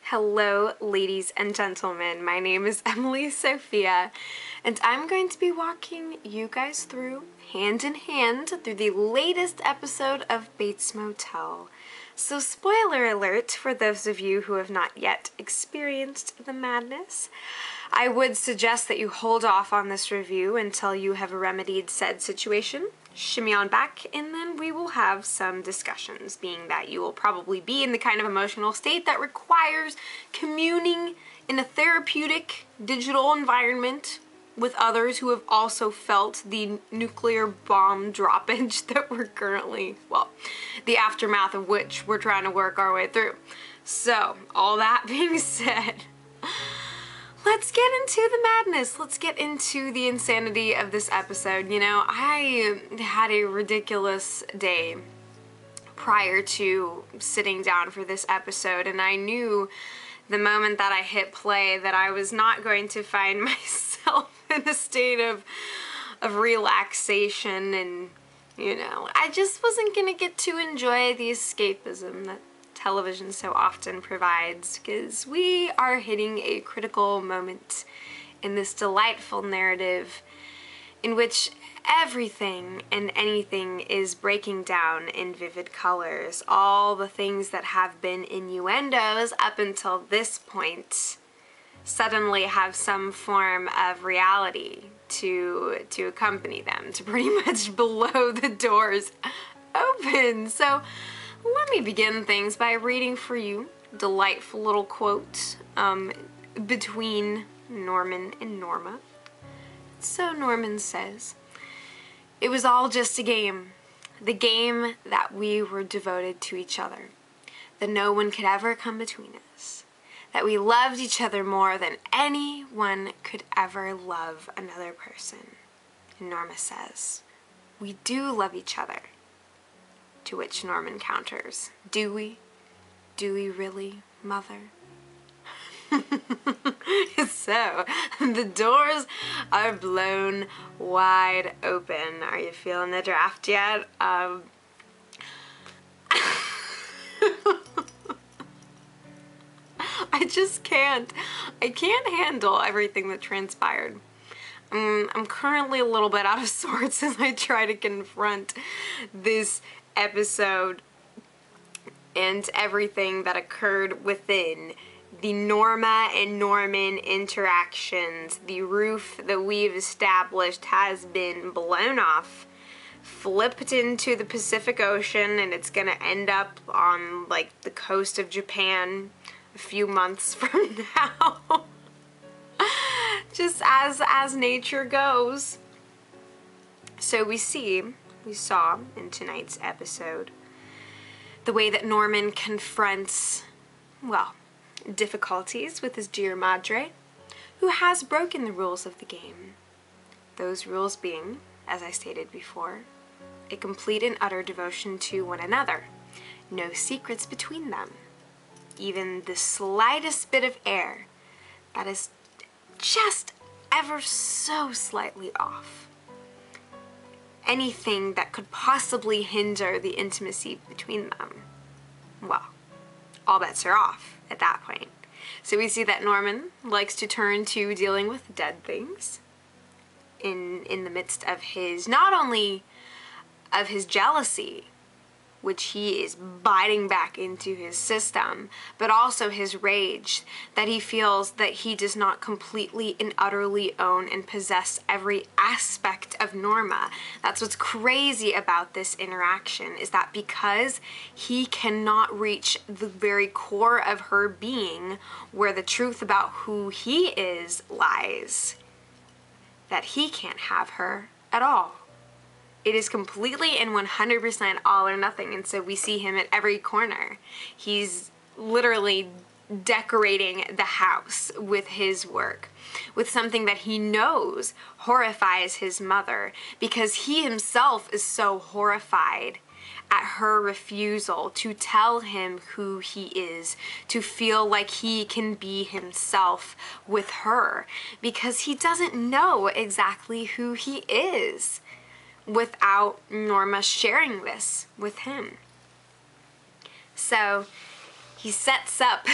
Hello, ladies and gentlemen. My name is Emily Sophia, and I'm going to be walking you guys through, hand in hand, through the latest episode of Bates Motel. So, spoiler alert for those of you who have not yet experienced the madness. I would suggest that you hold off on this review until you have remedied said situation. Shimmy on back, and then we will have some discussions, being that you will probably be in the kind of emotional state that requires communing in a therapeutic digital environment with others who have also felt the nuclear bomb droppage that we're currently, well, the aftermath of which we're trying to work our way through. So, all that being said, let's get into the madness. Let's get into the insanity of this episode. You know, I had a ridiculous day prior to sitting down for this episode, and I knew the moment that I hit play that I was not going to find myself in a state of relaxation, and, you know, I just wasn't going to get to enjoy the escapism that television so often provides, because we are hitting a critical moment in this delightful narrative in which everything and anything is breaking down in vivid colors. All the things that have been innuendos up until this point suddenly have some form of reality to accompany them, to pretty much blow the doors open. So let me begin things by reading for you a delightful little quote between Norman and Norma. So Norman says, "It was all just a game, the game that we were devoted to each other, that no one could ever come between us, that we loved each other more than anyone could ever love another person." And Norma says, "We do love each other." To which Norman counters, "Do we? Do we really, Mother?" So, the doors are blown wide open. Are you feeling the draft yet? I just can't. I can't handle everything that transpired. I'm currently a little bit out of sorts as I try to confront this episode and everything that occurred within the Norma and Norman interactions. The roof that we've established has been blown off, flipped into the Pacific Ocean, and it's gonna end up on like the coast of Japan a few months from now. Just as nature goes. So we saw in tonight's episode the way that Norman confronts, well, difficulties with his dear madre, who has broken the rules of the game. Those rules being, as I stated before, a complete and utter devotion to one another, no secrets between them, even the slightest bit of air that is just ever so slightly off. Anything that could possibly hinder the intimacy between them, well, all bets are off at that point. So we see that Norman likes to turn to dealing with dead things in the midst of his, not only of his jealousy, which he is biting back into his system, but also his rage that he feels that he does not completely and utterly own and possess every aspect of Norma. That's what's crazy about this interaction, is that because he cannot reach the very core of her being, where the truth about who he is lies, that he can't have her at all. It is completely and 100% all or nothing, and so we see him at every corner. He's literally decorating the house with his work, with something that he knows horrifies his mother, because he himself is so horrified at her refusal to tell him who he is, to feel like he can be himself with her, because he doesn't know exactly who he is without Norma sharing this with him. So he sets up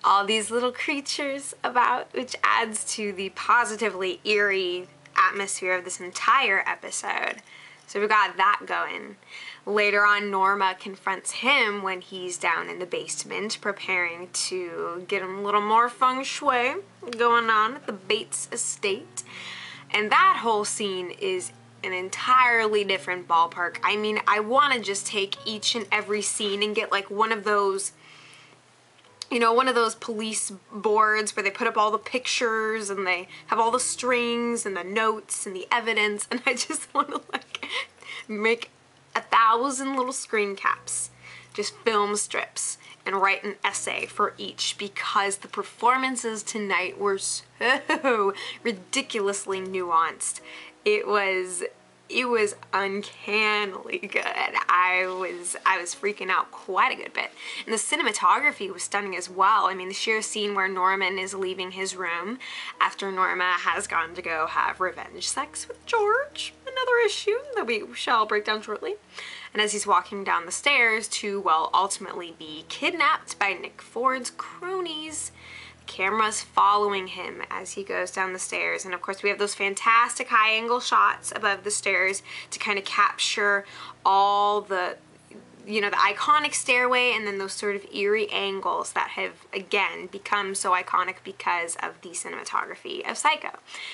all these little creatures about, which adds to the positively eerie atmosphere of this entire episode. So we got that going. Later on, Norma confronts him when he's down in the basement preparing to get a little more feng shui going on at the Bates estate. And that whole scene is an entirely different ballpark. I mean, I want to just take each and every scene and get like one of those, you know, one of those police boards where they put up all the pictures and they have all the strings and the notes and the evidence, and I just want to like make 1,000 little screen caps, just film strips, and write an essay for each, because the performances tonight were so ridiculously nuanced. It was uncannily good. I was freaking out quite a good bit. And the cinematography was stunning as well. I mean, the sheer scene where Norman is leaving his room after Norma has gone to go have revenge sex with George, another issue that we shall break down shortly. And as he's walking down the stairs to, well, ultimately be kidnapped by Nick Ford's cronies, camera's following him as he goes down the stairs, and of course we have those fantastic high angle shots above the stairs to kind of capture all the, you know, the iconic stairway, and then those sort of eerie angles that have again become so iconic because of the cinematography of Psycho.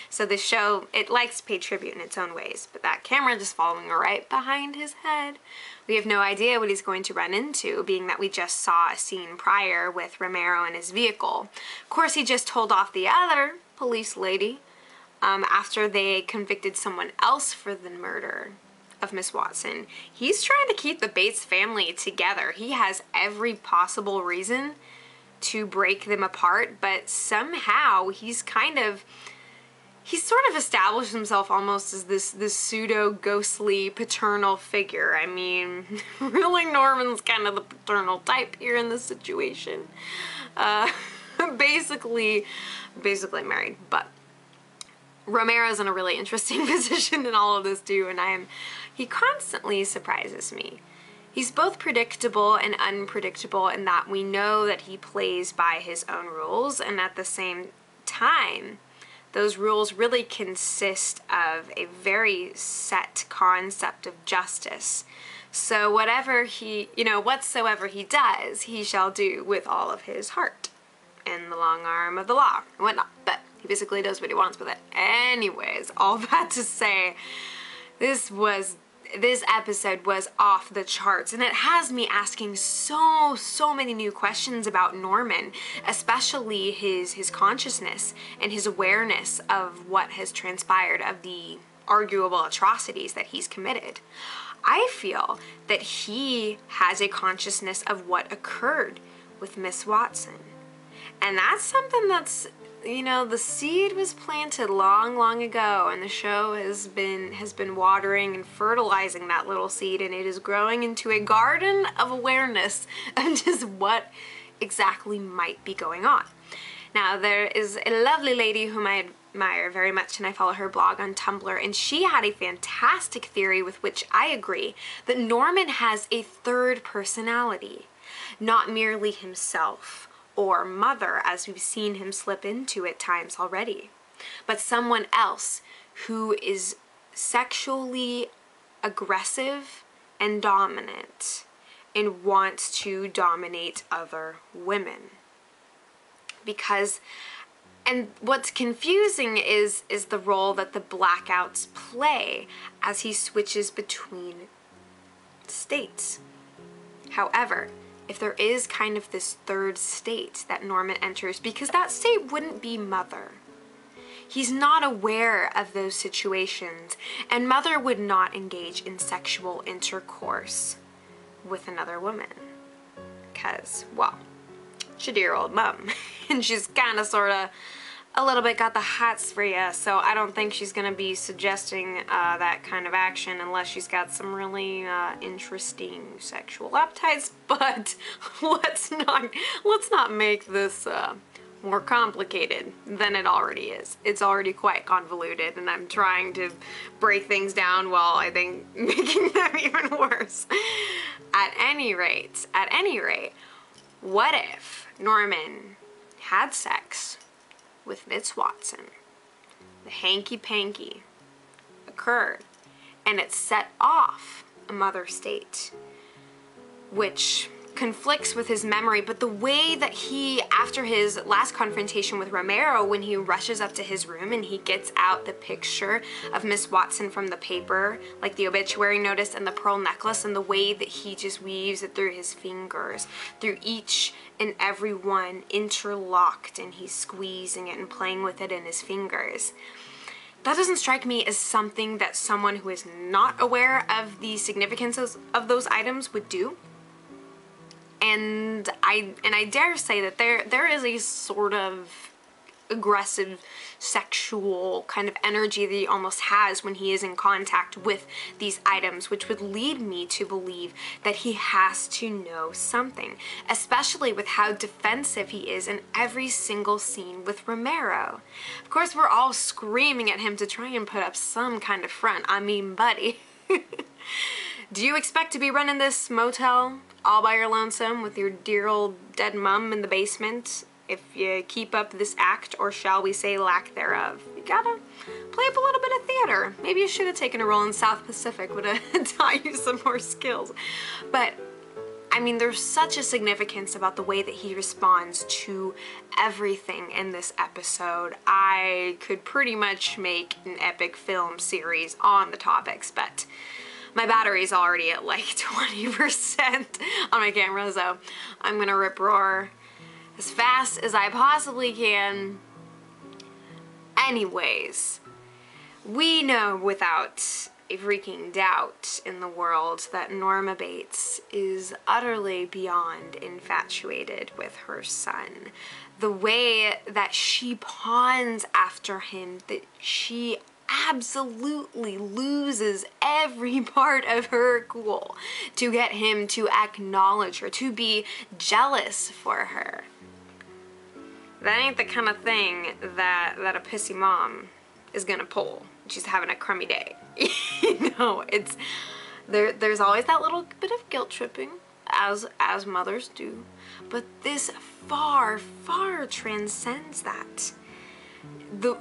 So this show, it likes to pay tribute in its own ways, but that camera just following right behind his head. We have no idea what he's going to run into, being that we just saw a scene prior with Romero and his vehicle. Of course, he just told off the other police lady after they convicted someone else for the murder of Miss Watson. He's trying to keep the Bates family together. He has every possible reason to break them apart, but somehow he's sort of established himself almost as this pseudo-ghostly paternal figure. I mean, really, Norman's kind of the paternal type here in this situation. Basically married, but Romero's in a really interesting position in all of this too, and he constantly surprises me. He's both predictable and unpredictable in that we know that he plays by his own rules, and at the same time, those rules really consist of a very set concept of justice. So whatever whatsoever he does, he shall do with all of his heart and the long arm of the law and whatnot. But he basically does what he wants with it. Anyways, all that to say, this episode was off the charts, and it has me asking so many new questions about Norman, especially his consciousness and his awareness of what has transpired, of the arguable atrocities that he's committed. I feel that he has a consciousness of what occurred with Miss Watson, and that's something that's, you know, the seed was planted long ago, and the show has been watering and fertilizing that little seed, and it is growing into a garden of awareness of just what exactly might be going on. Now, there is a lovely lady whom I admire very much, and I follow her blog on Tumblr, and she had a fantastic theory with which I agree, that Norman has a third personality, not merely himself or mother, as we've seen him slip into at times already, but someone else who is sexually aggressive and dominant and wants to dominate other women. And what's confusing is the role that the blackouts play as he switches between states. However, if there is kind of this third state that Norman enters, because that state wouldn't be mother. He's not aware of those situations, and mother would not engage in sexual intercourse with another woman. Because, well, she's a dear old mom, and she's kind of sort of a little bit got the hots for you, so I don't think she's going to be suggesting that kind of action unless she's got some really interesting sexual appetites, but let's not make this more complicated than it already is. It's already quite convoluted, and I'm trying to break things down while I think making them even worse. At any rate, What if Norman had sex with Miss Watson? The hanky-panky occurred, and it set off a mother state, which conflicts with his memory. But the way that he, after his last confrontation with Romero, when he rushes up to his room and he gets out the picture of Miss Watson from the paper, like the obituary notice and the pearl necklace, and the way that he just weaves it through his fingers, through each and every one interlocked, and he's squeezing it and playing with it in his fingers. That doesn't strike me as something that someone who is not aware of the significance of those items would do. And I dare say that there is a sort of aggressive sexual kind of energy that he almost has when he is in contact with these items, which would lead me to believe that he has to know something, especially with how defensive he is in every single scene with Romero. Of course, we're all screaming at him to try and put up some kind of front. I mean, buddy. Do you expect to be running this motel all by your lonesome with your dear old dead mum in the basement if you keep up this act, or shall we say lack thereof? You gotta play up a little bit of theater. Maybe you should have taken a role in South Pacific, would have taught you some more skills. But I mean, there's such a significance about the way that he responds to everything in this episode. I could pretty much make an epic film series on the topics, but my battery's already at like 20% on my camera, so I'm gonna rip roar as fast as I possibly can. Anyways, we know without a freaking doubt in the world that Norma Bates is utterly beyond infatuated with her son. The way that she pawns after him, that she absolutely loses every part of her cool to get him to acknowledge her, to be jealous for her. That ain't the kind of thing that a pissy mom is gonna pull. She's having a crummy day. You know, it's there's always that little bit of guilt tripping, as mothers do, but this far transcends that.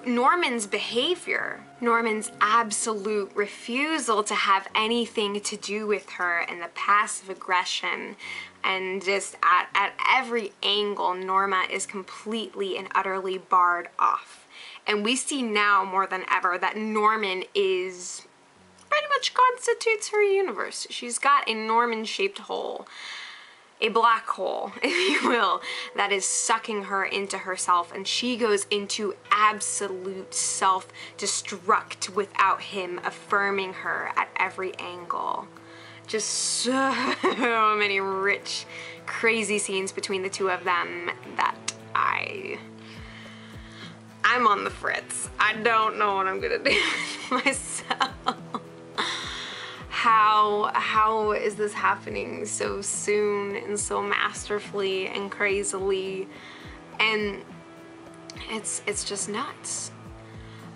Norman's behavior, Norman's absolute refusal to have anything to do with her, and the passive aggression, and just at every angle, Norma is completely and utterly barred off. And we see now more than ever that Norman is pretty much constitutes her universe. She's got a Norman-shaped hole, a black hole, if you will, that is sucking her into herself, and she goes into absolute self-destruct without him affirming her at every angle. Just so many rich, crazy scenes between the two of them that I'm on the fritz. I don't know what I'm gonna do with myself. How is this happening so soon and so masterfully and crazily? And it's just nuts.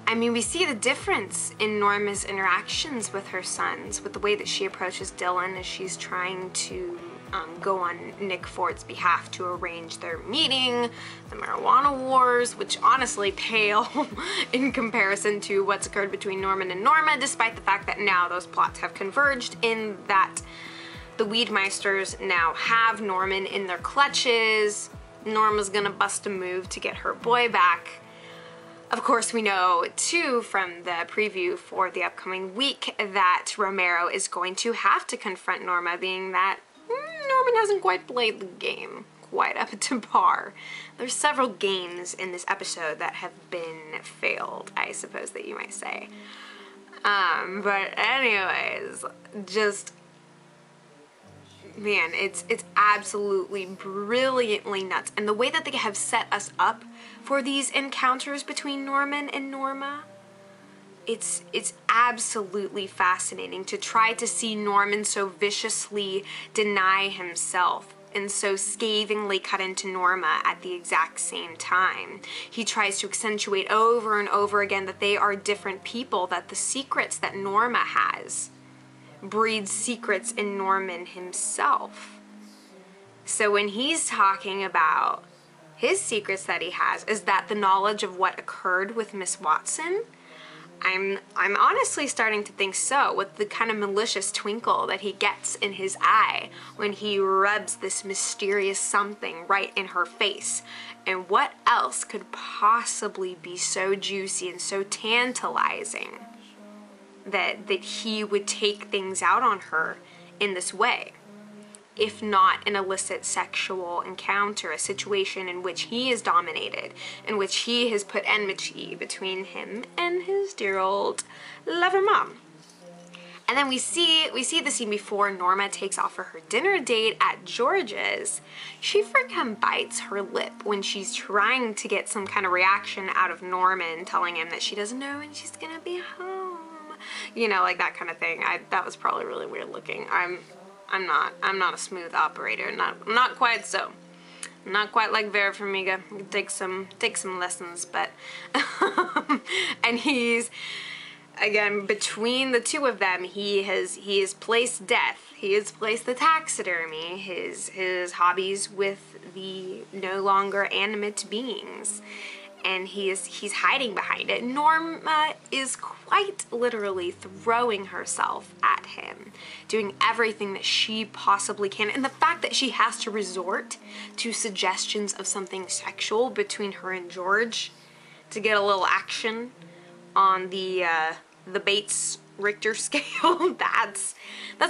I mean, we see the difference in Norma's interactions with her sons, with the way that she approaches Dylan as she's trying to go on Nick Ford's behalf to arrange their meeting, the marijuana wars, which honestly pale in comparison to what's occurred between Norman and Norma, despite the fact that now those plots have converged in that the Weedmeisters now have Norman in their clutches. Norma's gonna bust a move to get her boy back. Of course, we know, too, from the preview for the upcoming week that Romero is going to have to confront Norma, being that Norman hasn't quite played the game quite up to par. There's several games in this episode that have been failed, I suppose that you might say. But anyways, just, man, it's absolutely brilliantly nuts. And the way that they have set us up for these encounters between Norman and Norma, it's absolutely fascinating to try to see Norman so viciously deny himself and so scathingly cut into Norma at the exact same time. He tries to accentuate over and over again that they are different people, that the secrets that Norma has breeds secrets in Norman himself. So when he's talking about his secrets that he has, is that the knowledge of what occurred with Miss Watson? I'm honestly starting to think so, with the kind of malicious twinkle that he gets in his eye when he rubs this mysterious something right in her face. And what else could possibly be so juicy and so tantalizing that he would take things out on her in this way? If not an illicit sexual encounter, a situation in which he is dominated, in which he has put enmity between him and his dear old lover mom. And then we see the scene before Norma takes off for her dinner date at George's. She freaking bites her lip when she's trying to get some kind of reaction out of Norman, telling him that she doesn't know when she's gonna be home. You know, like that kind of thing. That was probably really weird looking. I'm not a smooth operator. Not quite so. Not quite like Vera Farmiga. Take some lessons, but and he's, again, between the two of them, he has placed death. He has placed the taxidermy, his hobbies with the no longer animate beings. And he's hiding behind it. Norma is quite literally throwing herself at him, doing everything that she possibly can. And the fact that she has to resort to suggestions of something sexual between her and George to get a little action on the Bates Richter scale, that's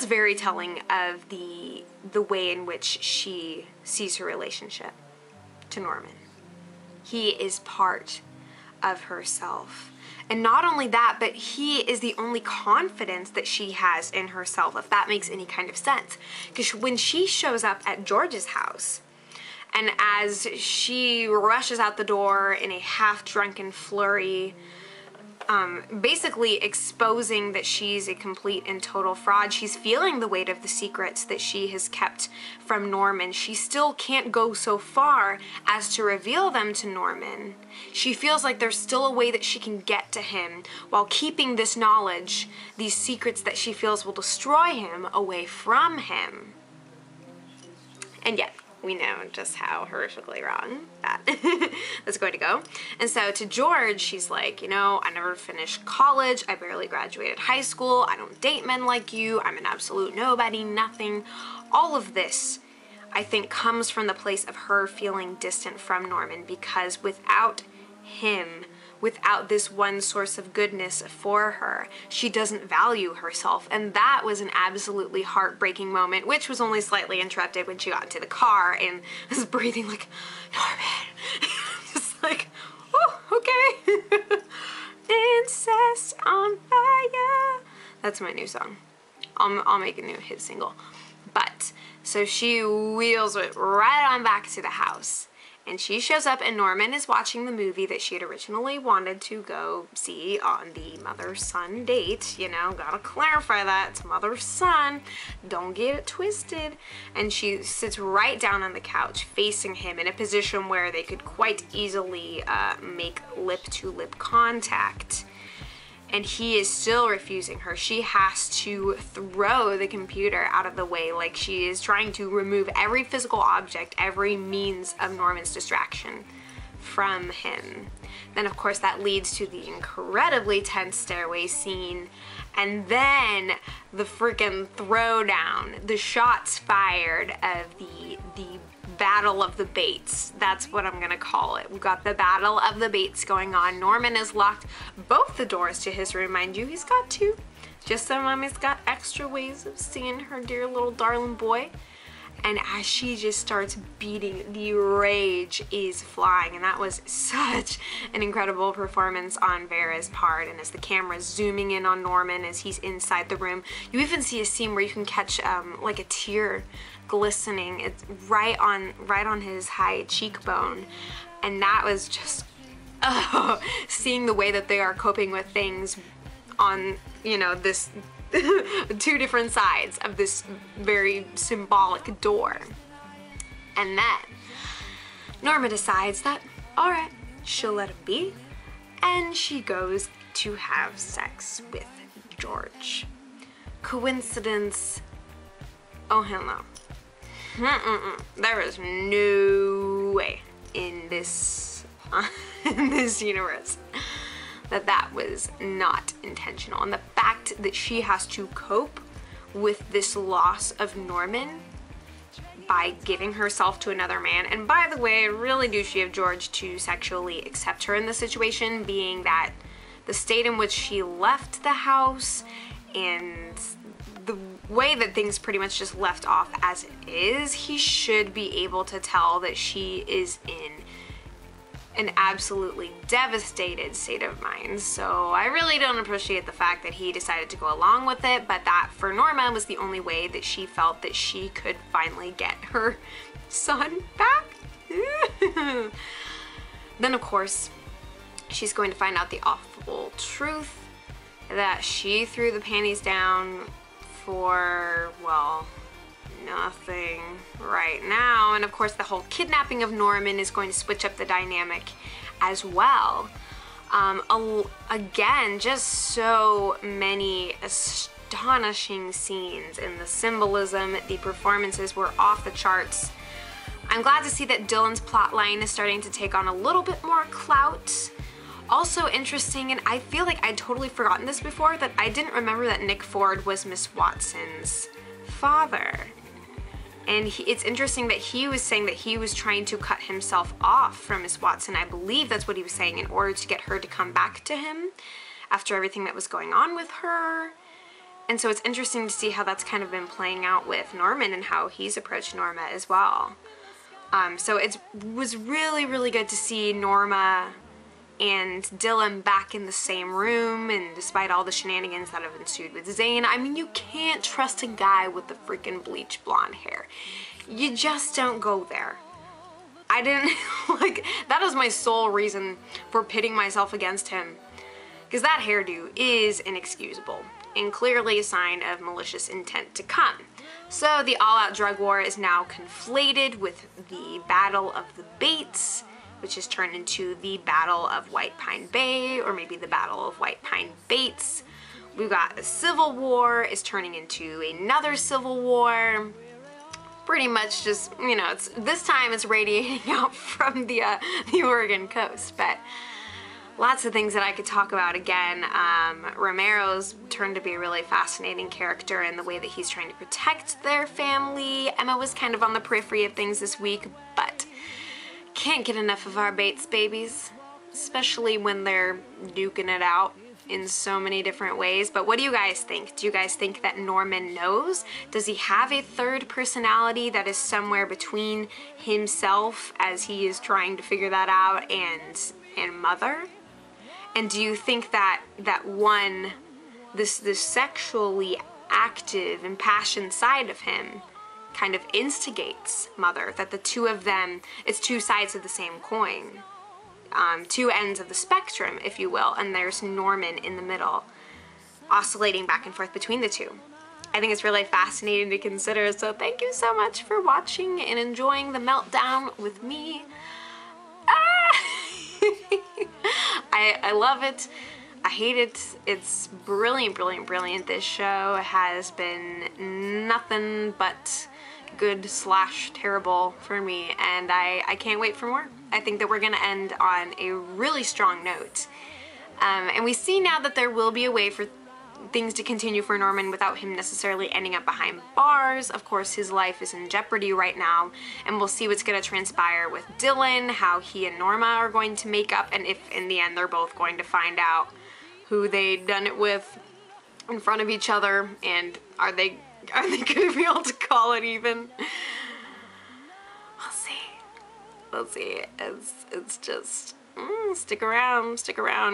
very telling of the way in which she sees her relationship to Norman. He is part of herself. And not only that, but he is the only confidence that she has in herself, if that makes any kind of sense. Because when she shows up at George's house, and as she rushes out the door in a half-drunken flurry, basically exposing that she's a complete and total fraud. She's feeling the weight of the secrets that she has kept from Norman. She still can't go so far as to reveal them to Norman. She feels like there's still a way that she can get to him while keeping this knowledge, these secrets that she feels will destroy him, away from him. And yet, we know just how horrifically wrong that's going to go. And so to George, she's like, you know, I never finished college. I barely graduated high school. I don't date men like you. I'm an absolute nobody, nothing. All of this, I think, comes from the place of her feeling distant from Norman, because without him, without this one source of goodness for her, she doesn't value herself. And that was an absolutely heartbreaking moment, which was only slightly interrupted when she got into the car and was breathing like, Norman. Just like, oh, okay. Incest on fire. That's my new song. I'll make a new hit single. But, so she wheels it right on back to the house. And she shows up, and Norman is watching the movie that she had originally wanted to go see on the mother-son date. You know, gotta clarify that. It's mother-son. Don't get it twisted. And she sits right down on the couch facing him in a position where they could quite easily make lip-to-lip contact. And he is still refusing her. She has to throw the computer out of the way, like she is trying to remove every physical object, every means of Norman's distraction from him. Then, of course, that leads to the incredibly tense stairway scene. And then the freaking throwdown, the shots fired of the Battle of the Bates. That's what I'm gonna call it. We've got the Battle of the Bates going on. Norman has locked both the doors to his room. Mind you, he's got two, just so Mommy's got extra ways of seeing her dear little darling boy. And as she just starts beating, the rage is flying. And that was such an incredible performance on Vera's part. And as the camera's zooming in on Norman as he's inside the room, you even see a scene where you can catch like a tear glistening. It's right on his high cheekbone. And that was just, seeing the way that they are coping with things on, you know, this two different sides of this very symbolic door. And then Norma decides that, alright, she'll let him be, and she goes to have sex with George. Coincidence? Oh hell no. There is no way in this in this universe that was not intentional. And the fact that she has to cope with this loss of Norman by giving herself to another man, and by the way, really douchey of George to sexually accept her in this situation, being that the state in which she left the house and the way that things pretty much just left off as it is, he should be able to tell that she is in an absolutely devastated state of mind. So I really don't appreciate the fact that he decided to go along with it, but that for Norma was the only way that she felt that she could finally get her son back. Then of course, she's going to find out the awful truth that she threw the panties down for, well, nothing right now. And of course the whole kidnapping of Norman is going to switch up the dynamic as well. Again, just so many astonishing scenes, and the symbolism, the performances were off the charts. I'm glad to see that Dylan's plotline is starting to take on a little bit more clout. Also interesting, and I feel like I'd totally forgotten this before, that I didn't remember that Nick Ford was Miss Watson's father. And it's interesting that he was saying that he was trying to cut himself off from Miss Watson. I believe that's what he was saying, in order to get her to come back to him after everything that was going on with her. And so it's interesting to see how that's kind of been playing out with Norman and how he's approached Norma as well. So it was really, really good to see Norma and Dylan back in the same room, and despite all the shenanigans that have ensued with Zane. I mean, you can't trust a guy with the freaking bleach blonde hair. You just don't go there. I didn't, like, that was my sole reason for pitting myself against him, because that hairdo is inexcusable and clearly a sign of malicious intent to come. So the all-out drug war is now conflated with the Battle of the Bates, which is turned into the Battle of White Pine Bay, or maybe the Battle of White Pine Bates. We've got the Civil War is turning into another Civil War. Pretty much just, you know, this time it's radiating out from the Oregon coast, but lots of things that I could talk about again. Romero's turned to be a really fascinating character in the way that he's trying to protect their family. Emma was kind of on the periphery of things this week, but can't get enough of our Bates babies, especially when they're duking it out in so many different ways. But what do you guys think? Do you guys think that Norman knows? Does he have a third personality that is somewhere between himself, as he is trying to figure that out, and Mother? And do you think that this sexually active, impassioned side of him kind of instigates Mother, that the two of them, it's two sides of the same coin, two ends of the spectrum, if you will, and there's Norman in the middle, oscillating back and forth between the two? I think it's really fascinating to consider, so thank you so much for watching and enjoying the Meltdown with me. I love it. I hate it. It's brilliant, brilliant, brilliant. This show has been nothing but good / terrible for me, and I can't wait for more. I think that we're gonna end on a really strong note. And we see now that there will be a way for things to continue for Norman without him necessarily ending up behind bars. Of course, his life is in jeopardy right now, and we'll see what's going to transpire with Dylan, how he and Norma are going to make up, and if in the end they're both going to find out who they done it with in front of each other, and are they going to be able to call it even? We'll see. It's just stick around,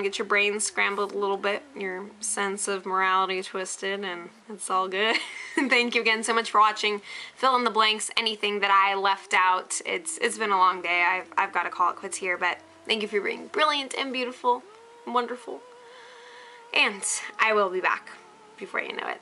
get your brain scrambled a little bit, your sense of morality twisted, and it's all good. Thank you again so much for watching. Fill in the blanks, anything that I left out. It's been a long day. I've got to call it quits here, but thank you for being brilliant and beautiful and wonderful. And I will be back before you know it.